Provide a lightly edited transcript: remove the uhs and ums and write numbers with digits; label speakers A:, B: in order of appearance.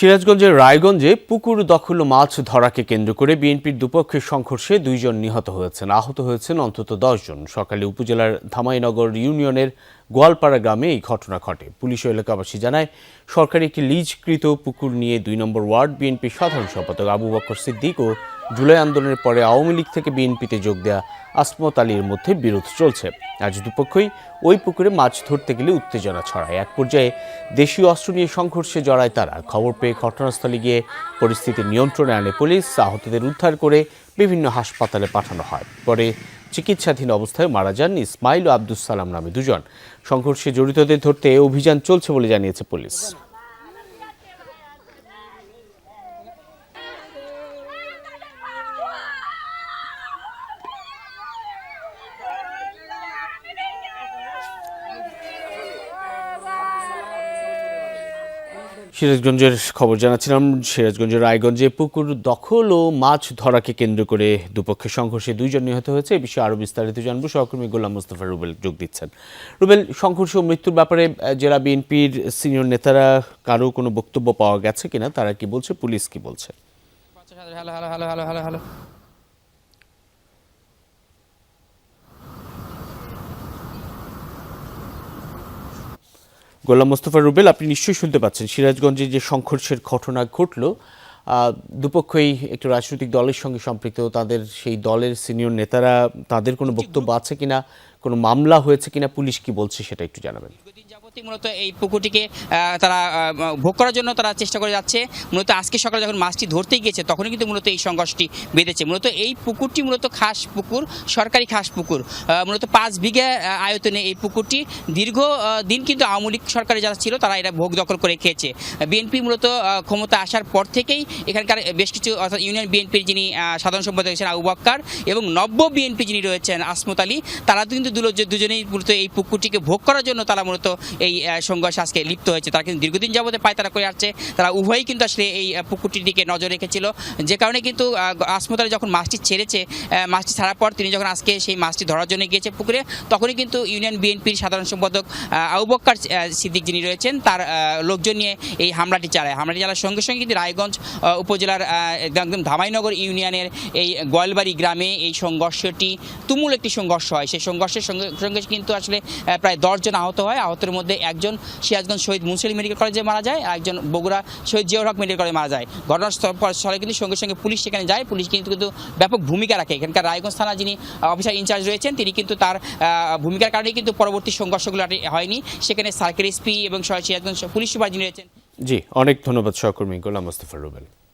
A: সিরাজগঞ্জের রায়গঞ্জে পুকুর দখল ও মাছ ধরাকে কেন্দ্র করে বিএনপির দুপক্ষের সংঘর্ষে 2 জন নিহত হয়েছেন। আহত হয়েছেন অন্তত 10 জন। সকালে উপজেলার ধামাইনগর ইউনিয়নের গোয়ালপাড়া গ্রামে এই ঘটনা ঘটে। পুলিশ ও এলাকাবাসী জানায়, সরকারি একটি লিজকৃত পুকুর নিয়ে 2 নম্বর ওয়ার্ড বিএনপির সাধারণ সম্পাদক আবু বকর সিদ্দিক ও জুলাই আন্দোলনের পরে আওয়ামী লীগ থেকে বিএনপিতে যোগ দেয়া আসমত আলীর মধ্যে বিরোধ চলছে। আজ দুপক্ষই ওই পুকুরে মাছ ধরতে গেলে উত্তেজনা ছড়ায়। এক পর্যায়ে দেশীয় অস্ত্র নিয়ে সংঘর্ষে জড়ায় তারা। খবর পেয়ে ঘটনাস্থলে গিয়ে পরিস্থিতি নিয়ন্ত্রণে আনে পুলিশ। আহতদের উদ্ধার করে বিভিন্ন হাসপাতালে পাঠানো হয়। পরে চিকিৎসাধীন অবস্থায় মারা যান ইসমাইল ও আব্দুস সালাম নামে 2 জন। সংঘর্ষে জড়িতদের ধরতে অভিযান চলছে বলে জানিয়েছে পুলিশ। সিরাজগঞ্জের খবর জানাচ্ছিলাম। সিরাজগঞ্জের রায়গঞ্জে পুকুর দখল ও মাছ ধরাকে কেন্দ্র করে দুপক্ষের সংঘর্ষে 2 জন নিহত হয়েছে। এই বিষয়ে আরও বিস্তারিত জানবো। সহকর্মী গোলাম মোস্তফা রুবেল যোগ দিচ্ছেন। রুবেল, সংঘর্ষ ও মৃত্যুর ব্যাপারে জেলা বিএনপির সিনিয়র নেতারা কারো কোনো বক্তব্য পাওয়া গেছে কিনা, তারা কি বলছে, পুলিশ কি বলছে? গোলাম মোস্তফা রুবেল, আপনি নিশ্চয়ই শুনতে পাচ্ছেন সিরাজগঞ্জে যে সংঘর্ষের ঘটনা ঘটল, দুপক্ষই একটু রাজনৈতিক দলের সঙ্গে সম্পৃক্ত। তাদের সেই দলের সিনিয়র নেতারা, তাদের কোনো বক্তব্য আছে কিনা, কোনো মামলা হয়েছে কিনা, পুলিশ কি বলছে সেটা একটু জানাবেন।
B: মূলত এই পুকুরটিকে তারা ভোগ করার জন্য তারা চেষ্টা করে যাচ্ছে। মূলত আজকে সকালে যখন মাছটি ধরতে গিয়েছে তখনই কিন্তু মূলত এই সংঘর্ষটি বেঁধেছে। মূলত এই পুকুরটি মূলত খাস পুকুর, সরকারি খাস পুকুর। মূলত 5 বিঘা আয়তনে এই পুকুরটি দীর্ঘ দিন কিন্তু আওয়ামী লীগ সরকারে যারা ছিল তারা এটা ভোগ দখল করে খেয়েছে। বিএনপি মূলত ক্ষমতা আসার পর থেকেই এখানকার বেশ কিছু, অর্থাৎ ইউনিয়ন বিএনপির যিনি সাধারণ সম্পাদক রয়েছেন আবু বক্কর এবং নব্য বিএনপি যিনি রয়েছেন আসমত আলী, তারা কিন্তু দুজনেই মূলত এই পুকুরটিকে ভোগ করার জন্য তারা মূলত এই সংঘর্ষে আজকে লিপ্ত হয়েছে। তারা কিন্তু দীর্ঘদিন যাবতে পায়তারা করে আসছে। তারা উভয়ই কিন্তু আসলে এই পুকুরটির দিকে নজর রেখেছিল, যে কারণে কিন্তু আসমত আলী যখন মাছটি ছেড়েছে, মাছটি ছাড়ার পর তিনি যখন আজকে সেই মাছটি ধরার জন্য গিয়েছে পুকুরে, তখনই কিন্তু ইউনিয়ন বিএনপির সাধারণ সম্পাদক আবু বক্কর সিদ্দিক যিনি রয়েছেন তার লোকজন নিয়ে এই হামলাটি চালায়। হামলাটি চালার সঙ্গে সঙ্গে কিন্তু রায়গঞ্জ উপজেলার একদম ধামাইনগর ইউনিয়নের এই গোয়ালবাড়ি গ্রামে এই সংঘর্ষটি তুমুল একটি সংঘর্ষ হয়। সেই সংঘর্ষের সঙ্গে কিন্তু আসলে প্রায় 10 জন আহত হয়। আহতের মধ্যে একজন সিরাজগঞ্জ শহীদ মুন্সিগঞ্জ মেডিকেল কলেজে মারা যায়, আর একজন বগুড়া শহীদ জিয়াউর হক মেডিকেল কলেজে মারা যায়। ঘটনাস্থলে কিন্তু সঙ্গে সঙ্গে পুলিশ সেখানে যায়। পুলিশ কিন্তু ব্যাপক ভূমিকা রাখে। এখানকার রায়গঞ্জ থানা যিনি অফিসার ইনচার্জ রয়েছেন তিনি কিন্তু তার ভূমিকার কারণে কিন্তু পরবর্তী সংঘর্ষগুলো হয়নি। সেখানে সার্কেল এসপি এবং সিরাজগঞ্জ পুলিশ সুপার যিনি রয়েছেন।
A: জি, অনেক ধন্যবাদ সহকর্মী গোলাম মোস্তফা রুবেল।